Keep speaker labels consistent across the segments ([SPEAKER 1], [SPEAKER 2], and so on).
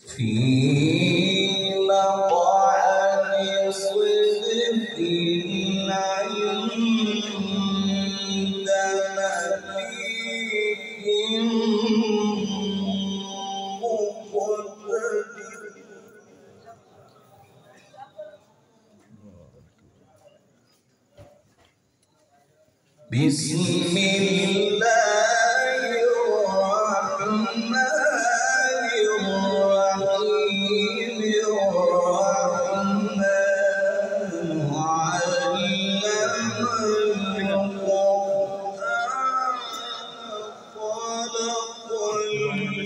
[SPEAKER 1] في مقعد صدق عند مليك مقتدر. بسم الله الرحمن الرحيم. الرحمن علم القرآن خلق الإنسان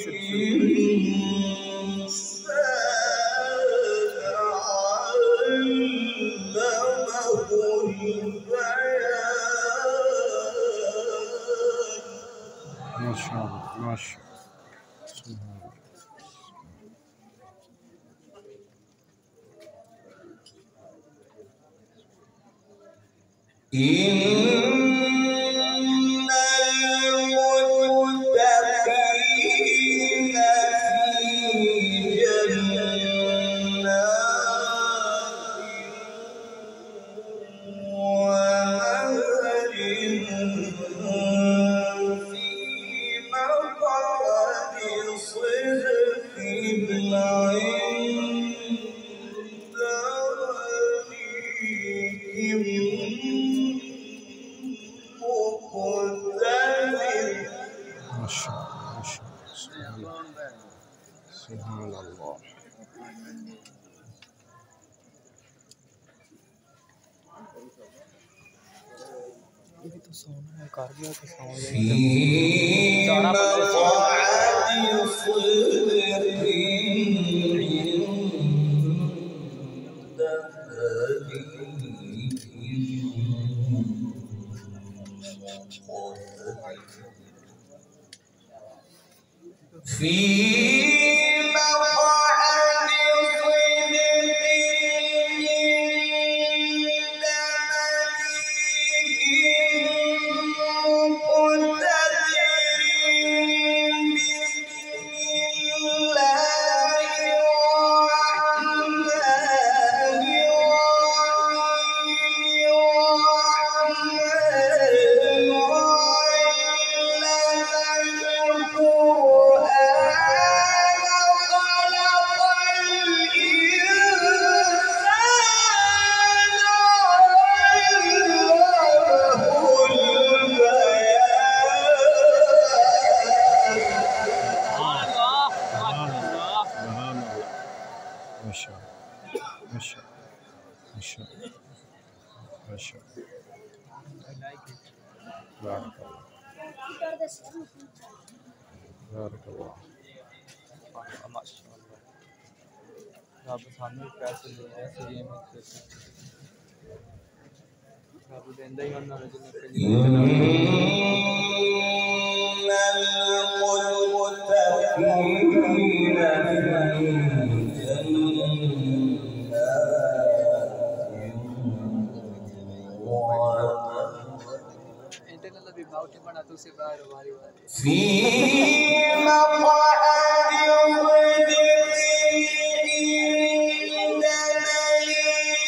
[SPEAKER 1] علمه البيان.
[SPEAKER 2] ما شاء الله ما شاء الله.
[SPEAKER 1] إن المتقين في جنات ونهر في مقعد صدق عند
[SPEAKER 2] ما شاء الله ما شاء الله. سبحان الله.
[SPEAKER 1] في مقعد صدق في مقعد صدق
[SPEAKER 2] ما شاء الله ما شاء الله ما شاء الله ما شاء الله. بارك الله بارك الله.
[SPEAKER 3] ما شاء الله. رب सामने पैसे ले रहे हैं फ्री में रब देंदा ही होना जिन्हें पहले
[SPEAKER 1] في مقعد صدق عند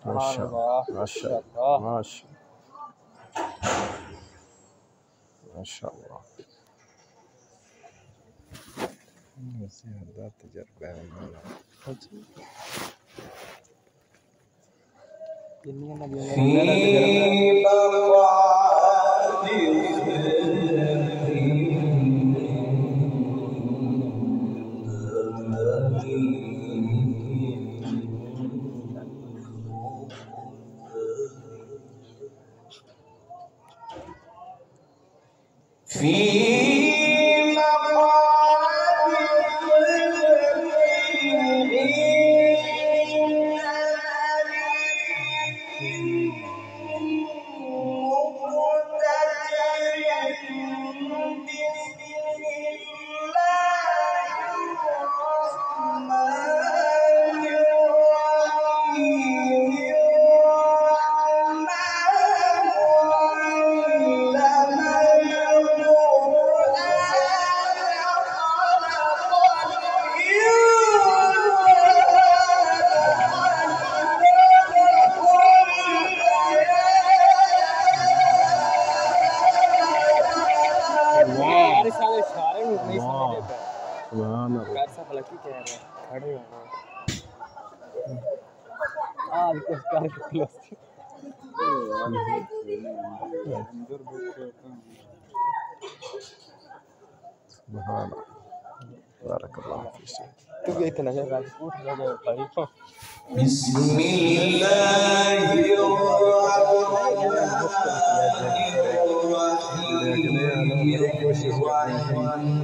[SPEAKER 2] ما شاء الله ما شاء الله ما شاء الله ما شاء الله. بس هذا تجربة
[SPEAKER 1] في في مقعد
[SPEAKER 2] سبحان الله
[SPEAKER 3] खड़े हो आज कुछ कर क्लोज
[SPEAKER 2] سبحان الله بارك الله فيك
[SPEAKER 3] तू भी इतना जगह उठ लगे भाई
[SPEAKER 1] بسم الله
[SPEAKER 2] लेकिन ये हमारी कोशिश करनी चाहिए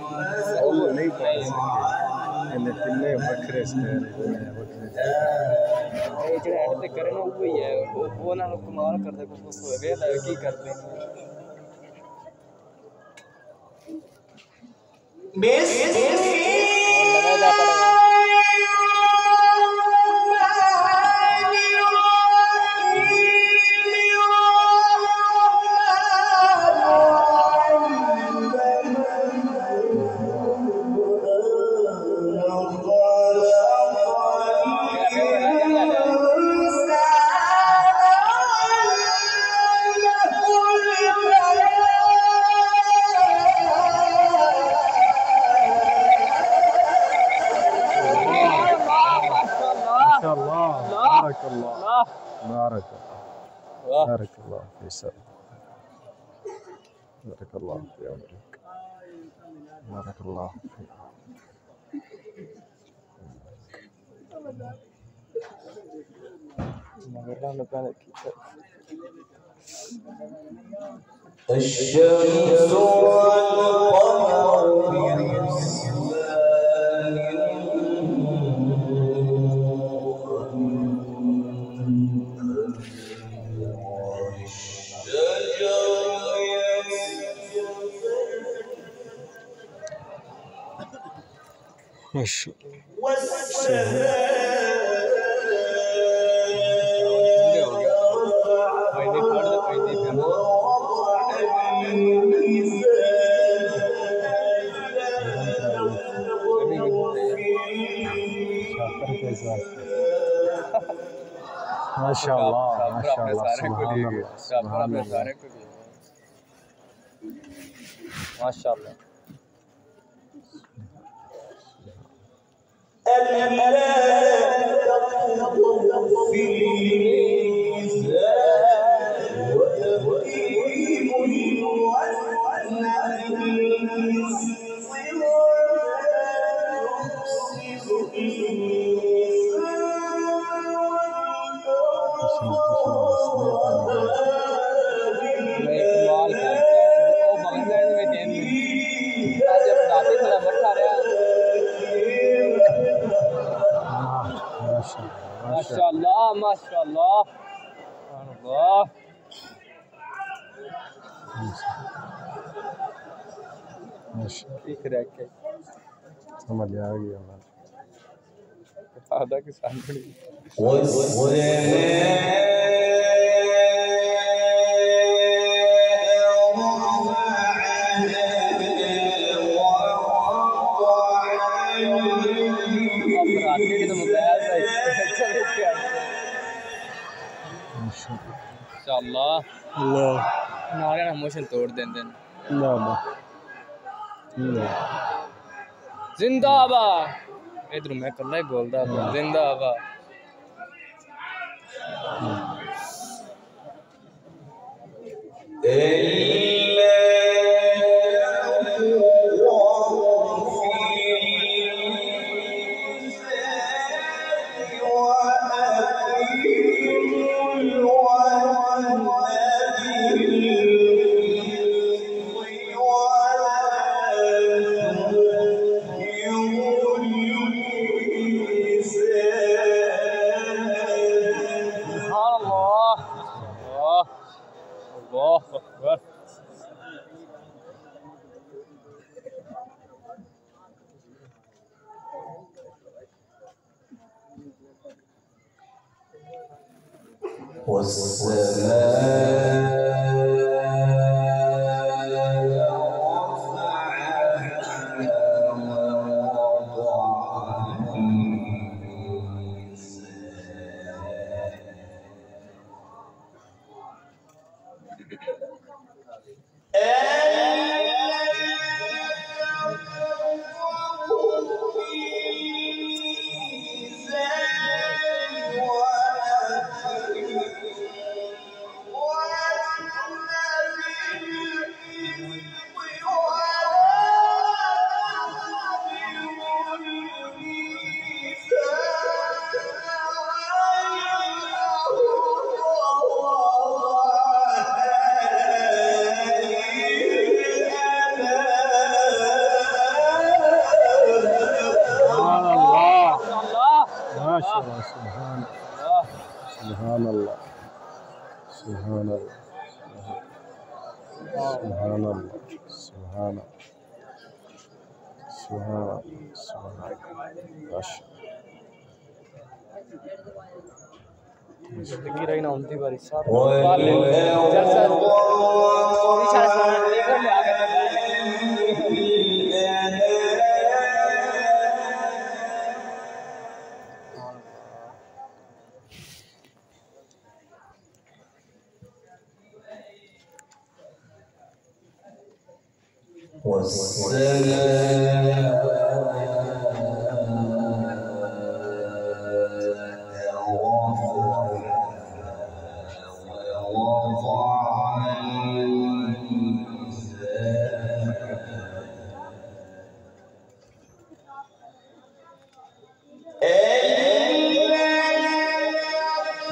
[SPEAKER 2] वो नहीं पढ़ सके इन्हें किन्ने बखरे से बखरे
[SPEAKER 3] ये जो ऐड पे करे ना वही है वो ना कमाल कर दे कुछ होवे ला की करते हैं लगा पड़ेगा
[SPEAKER 2] بارك الله بارك الله بارك الله في سر بارك الله في عمرك بارك الله فيك
[SPEAKER 1] الشمس والقمر
[SPEAKER 2] ماشي ما شاء الله ما شاء الله سبحان الله سبحان الله
[SPEAKER 3] ما شاء الله माशाअल्लाह माशाअल्लाह अल्लाह ठीक रह के
[SPEAKER 2] समझ आ गया
[SPEAKER 3] आधा किसान बड़ी इंशाअल्लाह
[SPEAKER 2] अल्लाह
[SPEAKER 3] नारे ना मोशन तोड़ देंगे जिंदाबाद इधर मैं कल्ला ही बोलता जिंदाबाद الله أكبر.
[SPEAKER 2] ما شاء الله. سبحان الله سبحان الله سبحان الله سبحان الله سبحان الله سبحان الله. ما شاء
[SPEAKER 3] Kira ina unti bari sar. Jalsa. Isha sana leker le आगे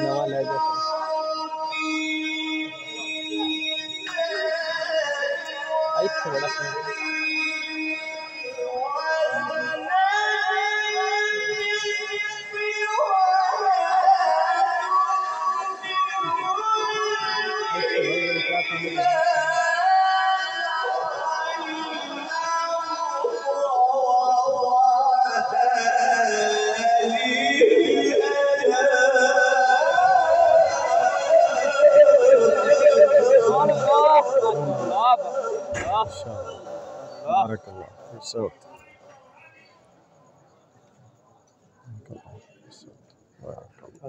[SPEAKER 3] नवा ले जा. आई थोड़ा सा.
[SPEAKER 2] بارك الله في الصوت. بارك الله.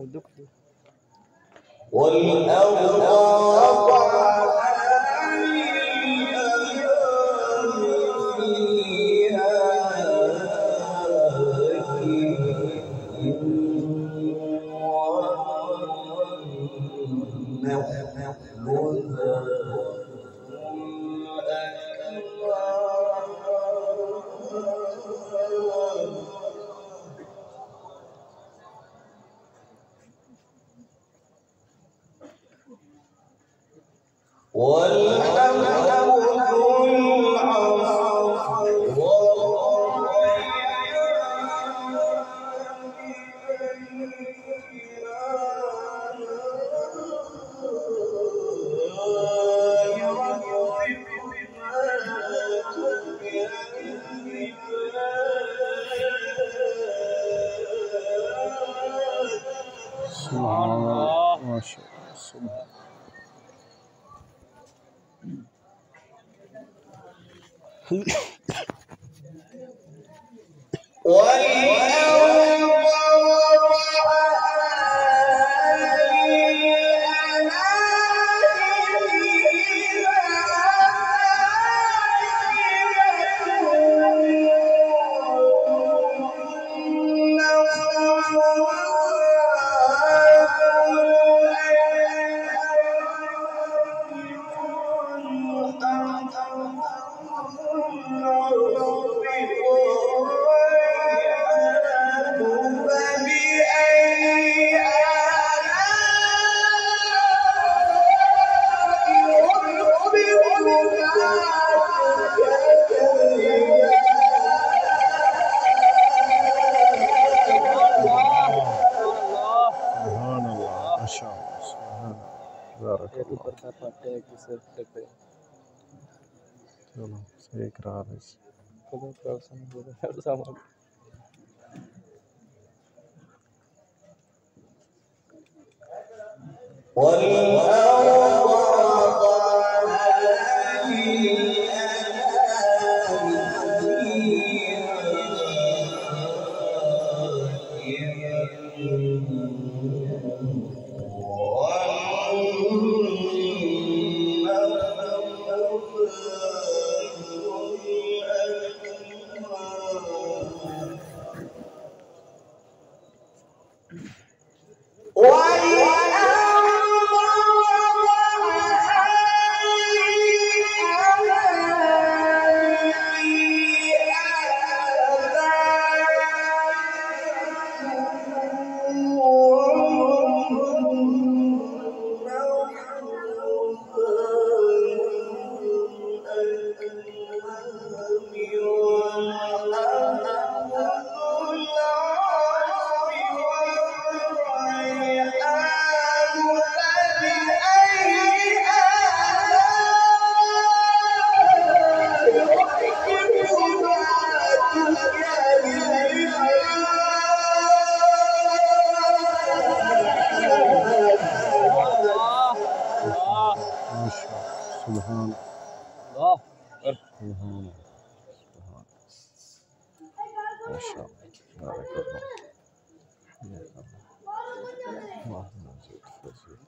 [SPEAKER 2] سبحان الله. ما شاء الله. سبحان
[SPEAKER 3] पाटे की सेट पे
[SPEAKER 2] चलो सही करा रहे
[SPEAKER 3] खुद प्रोफेशन बोल सामान
[SPEAKER 1] والأرض وضعها للأنام
[SPEAKER 2] سبحان
[SPEAKER 3] الله
[SPEAKER 2] سبحان سبحان ما شاء الله بارك الله حياك الله اللهم زد فزد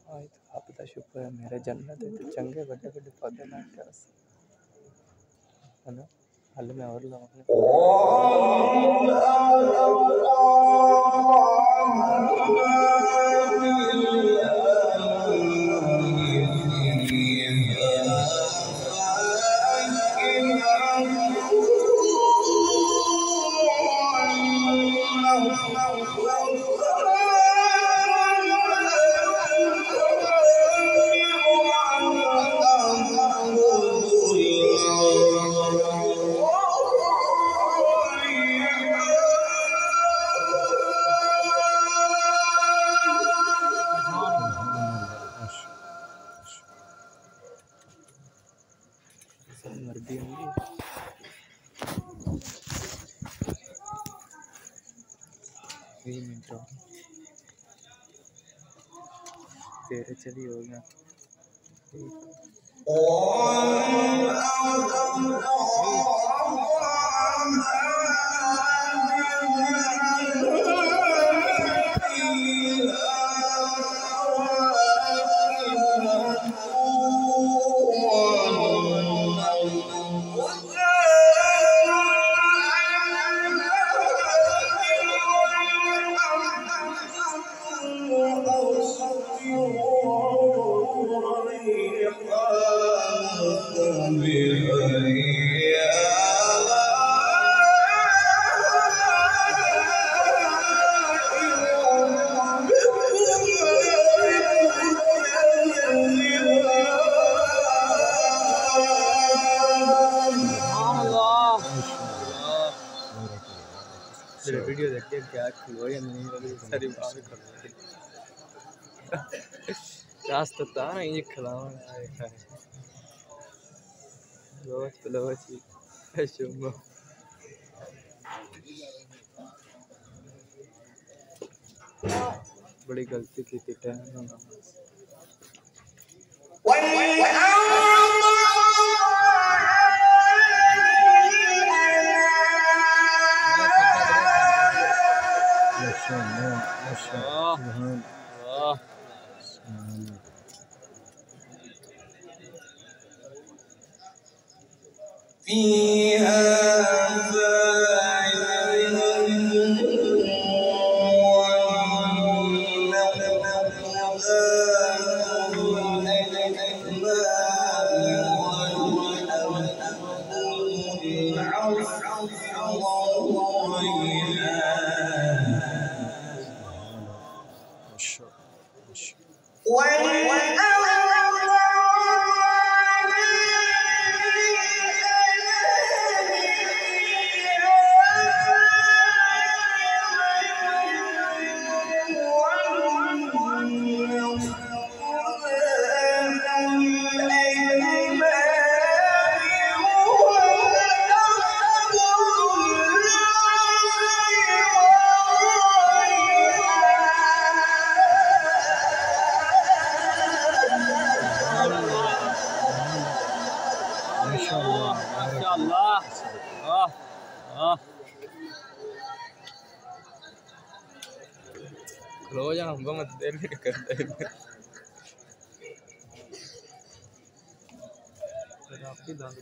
[SPEAKER 3] आज आपका शुक्र है मेरा जन्नत है तो चंगे बड़े बड़े पौधे ना क्या है ना हल में और लाऊंगा मर्दी होंगी मिनट तेरे चली हो गया वीडियो देखते क्या खुलो या नहीं सारी बात कर रास्ता था ना ये खिलावा लोच शुभ बड़ी गलती की थी टाइम
[SPEAKER 1] فيها
[SPEAKER 3] क्लोज हमको मत देर में करता है आपकी दांत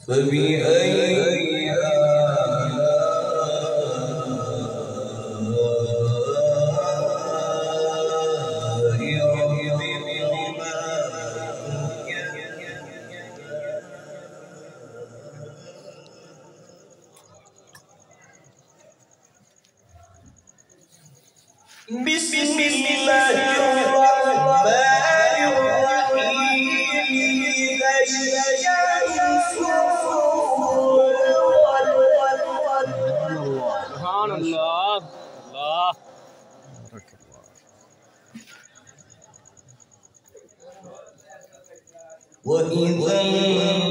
[SPEAKER 1] فبأي بسم الله الرحمن الرحيم إذا الشمس
[SPEAKER 3] سبحان الله الله
[SPEAKER 1] وإذا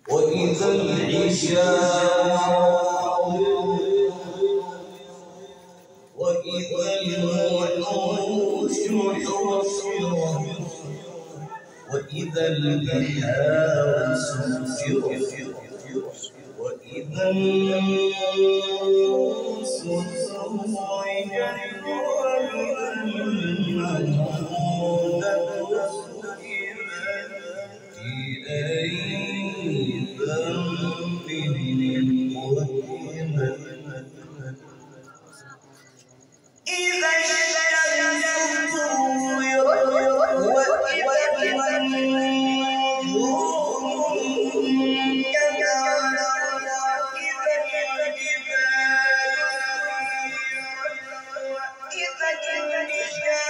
[SPEAKER 1] وإذا العشاء وإذا الوحوش حشرت وإذا البحار سجرت وإذا النفوس زوجت والموءودة سئلت بأي ذنب قتلت إذا الشمس كورت وإذا النجوم انكدرت وإذا الجبال سيرت وإذا النشار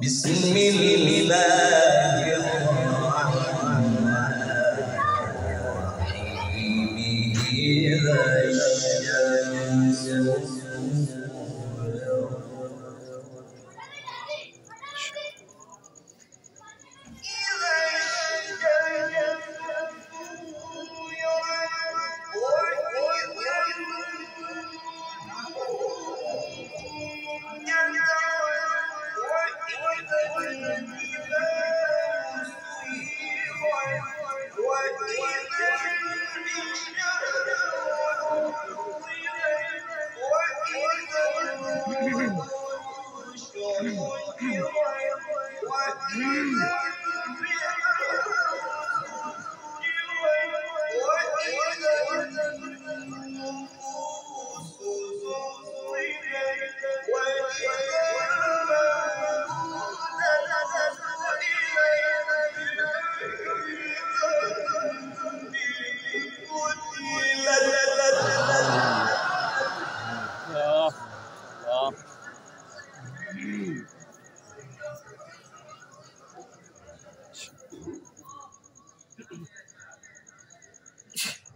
[SPEAKER 1] بسم الله الرحمن الرحيم إذا الشمس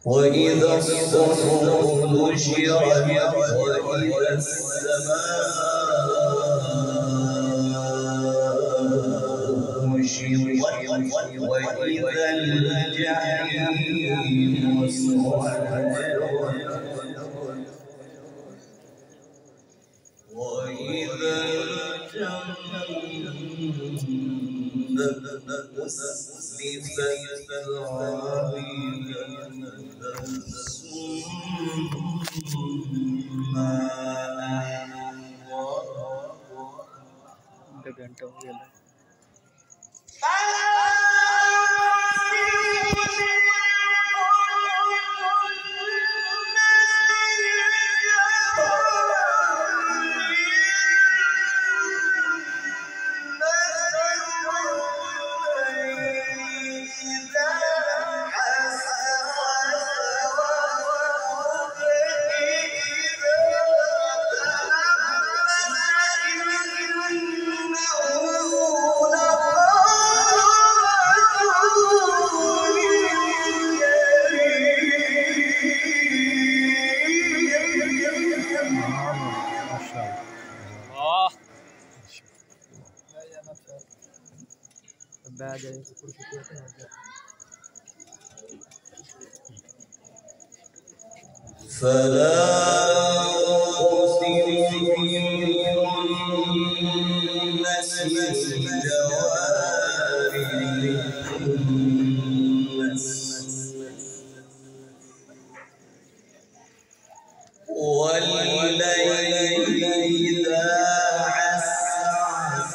[SPEAKER 1] وإذا الصحف نشرت وإذا السماء كشطت وإذا الجحيم سعرت وإذا الجنة أزلفت
[SPEAKER 3] घंटा हो गया
[SPEAKER 1] فلا أقسم بالخنس الجوار الكنس والليل إذا عسعس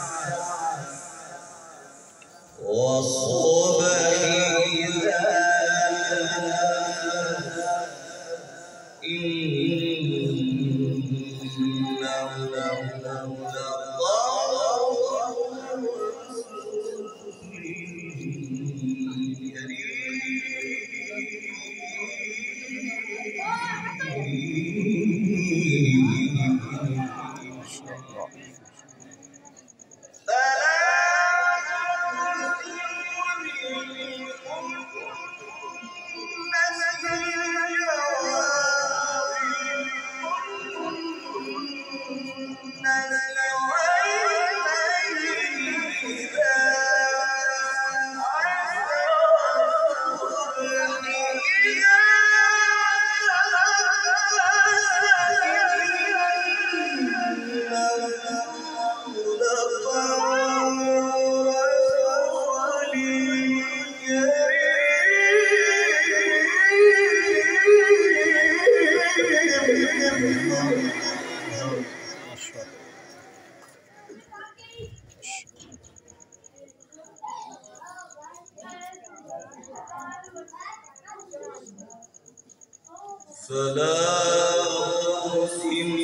[SPEAKER 1] والصبح إذا فلا أقسم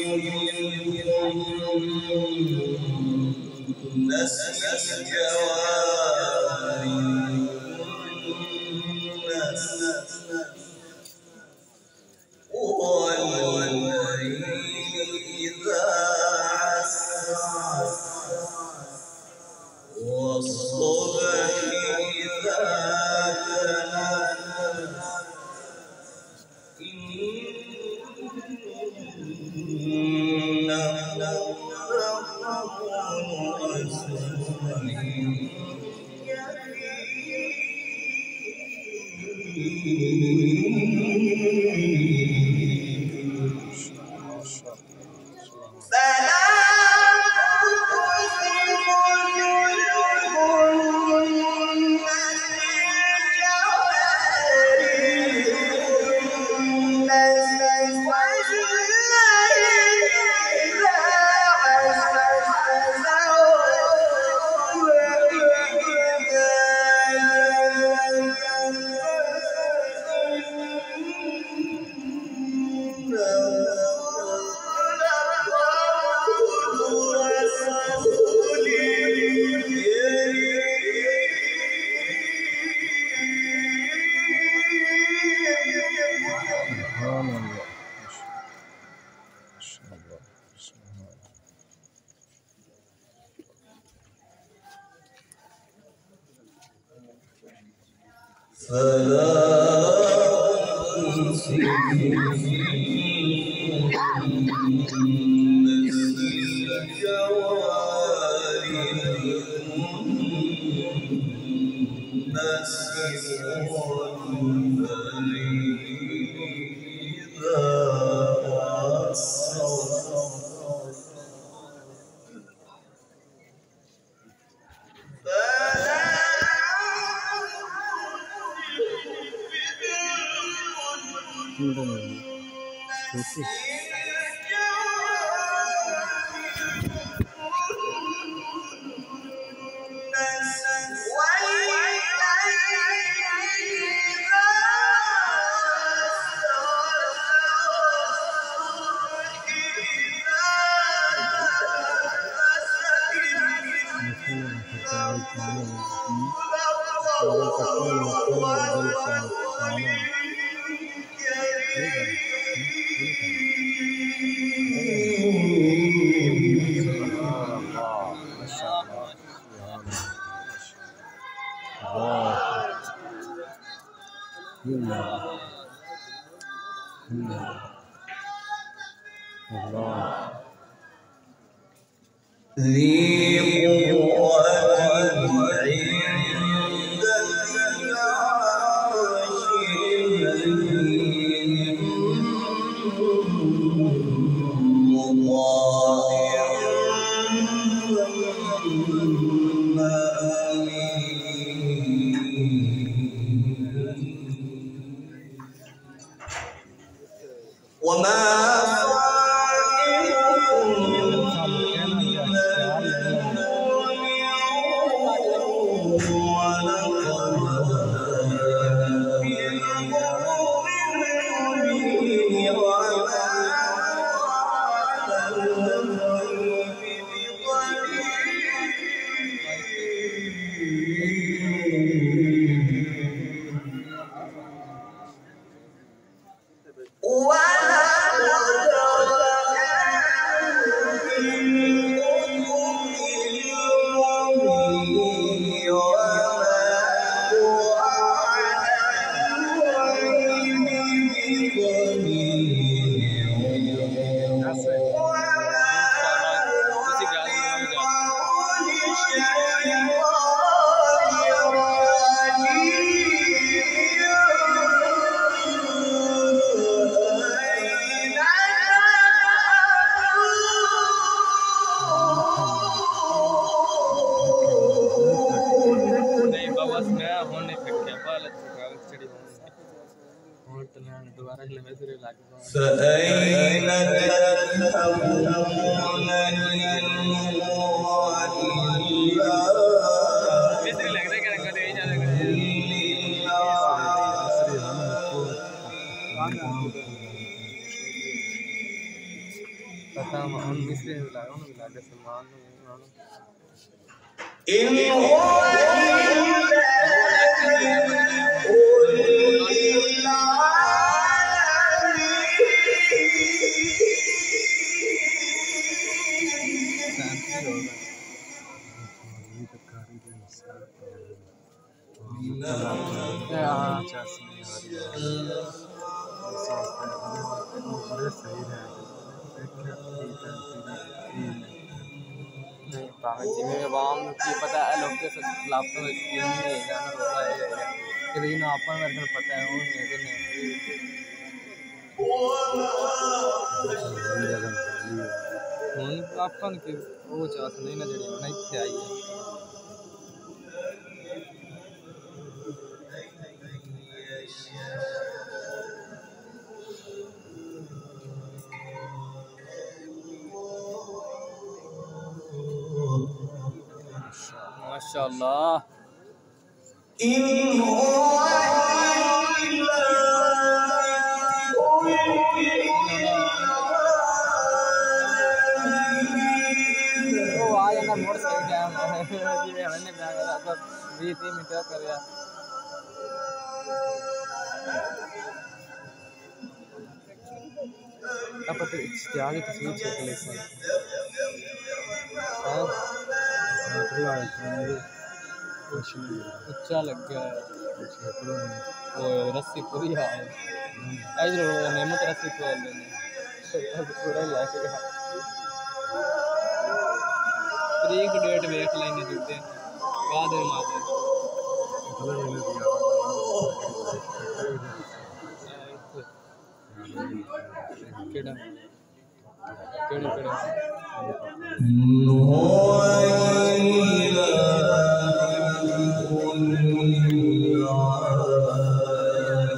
[SPEAKER 1] بالخنس الجوار الكنس والليل إذا عسعس والصبح إذا تنفس فلا ذي قوة عند ذي العرش مكين مطاع ثم أمين وما فأين تذهبون إن هو إلا إن هو
[SPEAKER 3] जिमें आवाम की पता है लोग के खिलाफ तो स्कीम नहीं है जाना होता है कि लेकिन अपन मेरे को पता है वो नहीं अपन की वो चाहत नहीं ना जड़ी नहीं थे आई है माशाअल्लाह
[SPEAKER 1] إن هو
[SPEAKER 3] वो आया ना मोड़ से टाइम जी हमने क्या कर 20 मिनट कर दिया अब तो इश्तिहार की तस्वीर चेक ले सकते हैं अच्छा लग गया है वो रस्सी पूरी है इधर नेमत रस्सी खोल देने पूरा लाके तरीक डेट वेख लेने जुड़ते बाद में मार केड़ा केड़ा केड़ा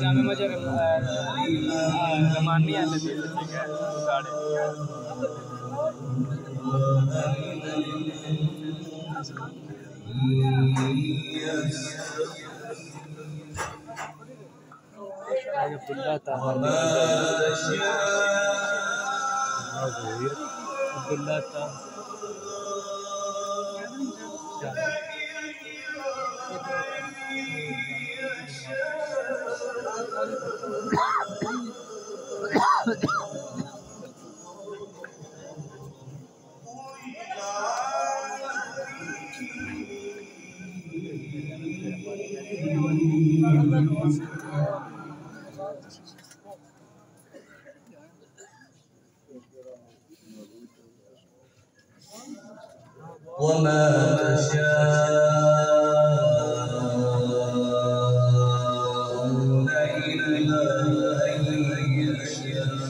[SPEAKER 3] जामे मजे रमानी आने दी ठीक है गाड़ी अब्दुल्ला था अब्दुल्ला था
[SPEAKER 1] وما تشاءون إلا أن يشاء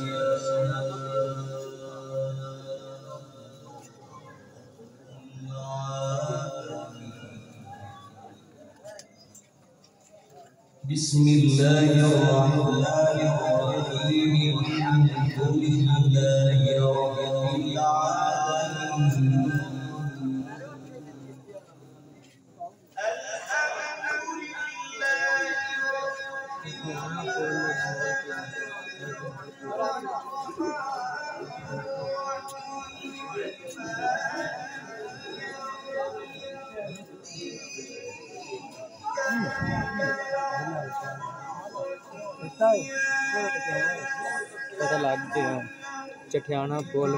[SPEAKER 1] بسم الله الرحمن الرحيم الحمد لله رب العالمين
[SPEAKER 3] पता लग गया चठियाना पुल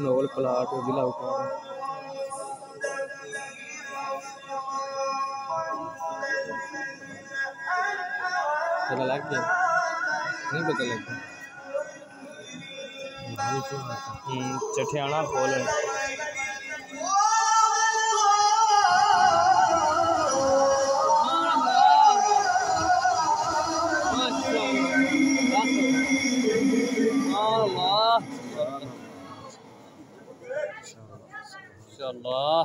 [SPEAKER 3] नोल प्लाट जिला उठाना पता लग गया नहीं पता लगा चठियाना पुल इंशाअल्लाह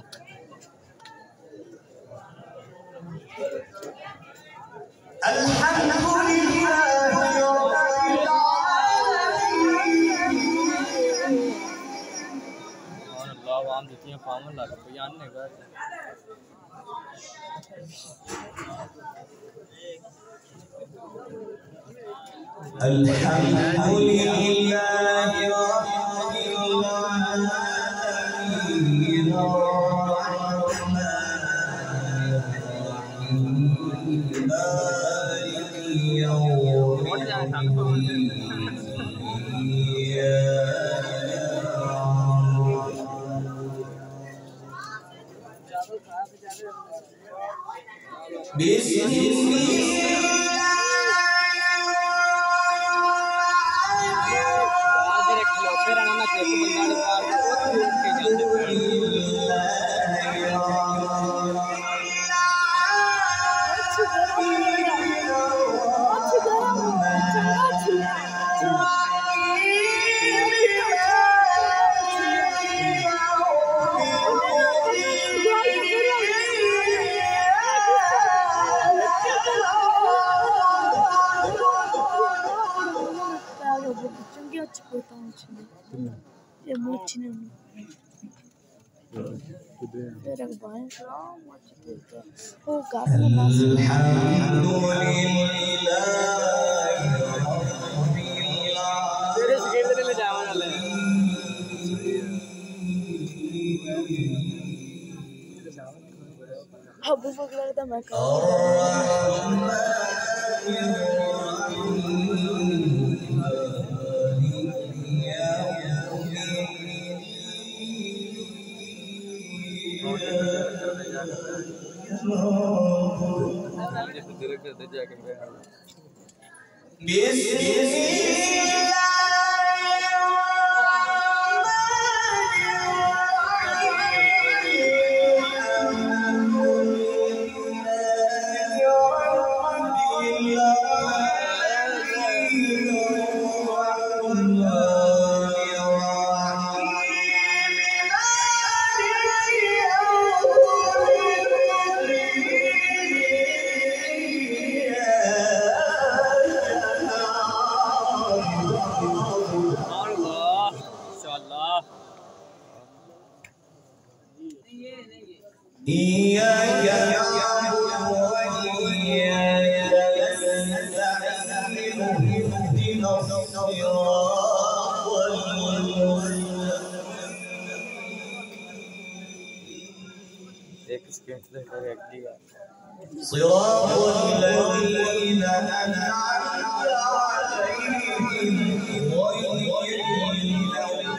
[SPEAKER 3] अल्लाह आम जितनी पावन लग पई आने का
[SPEAKER 4] अबू बकर लगता मैं
[SPEAKER 1] إياك نعبد وإياك نستعين اهدنا الصراط المستقيم صراط الذين أنعمت عليهم غير المغضوب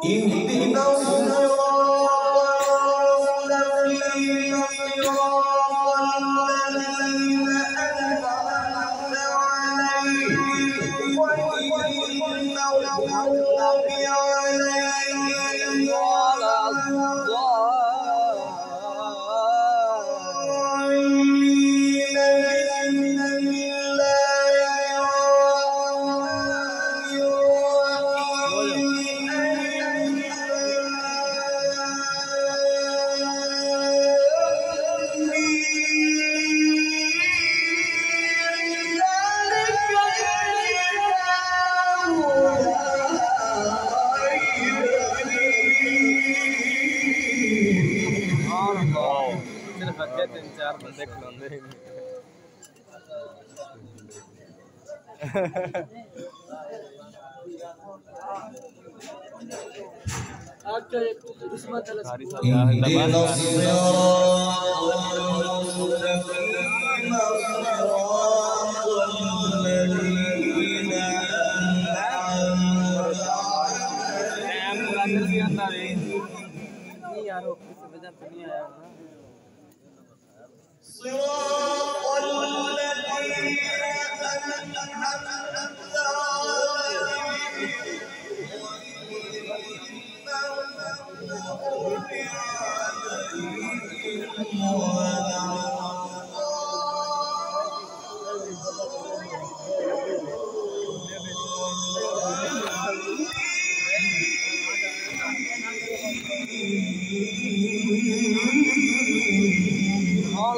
[SPEAKER 1] اهدنا الصراط المستقيم صراط الذين أنعمت عليهم غير المغضوب عليهم ولا اهدنا الصراط الذين أنعمت عليهم صراط الذين أنعمت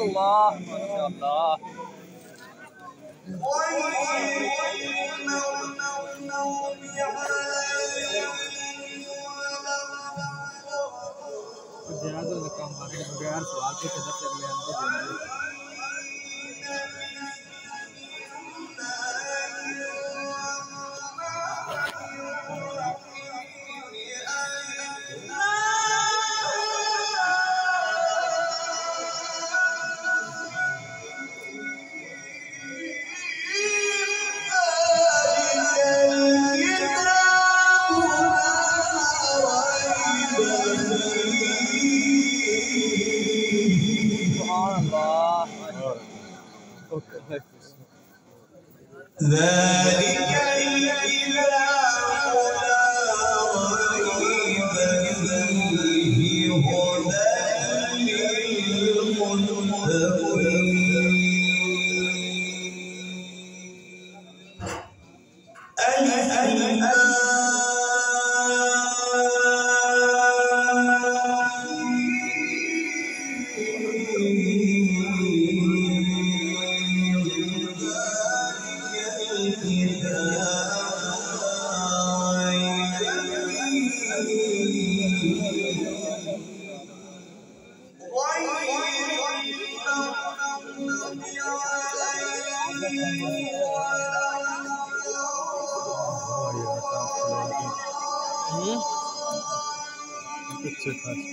[SPEAKER 3] Allah, Masya Allah. ذلك الكتاب لا ريب فيه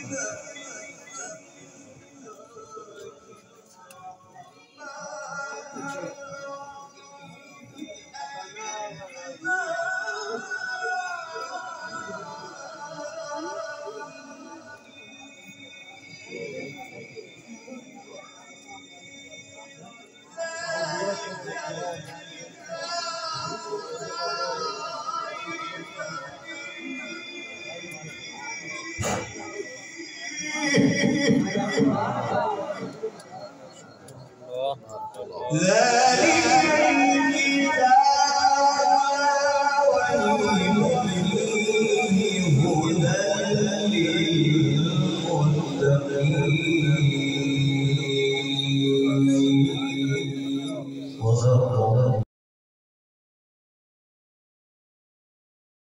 [SPEAKER 3] هدى
[SPEAKER 1] للمتقين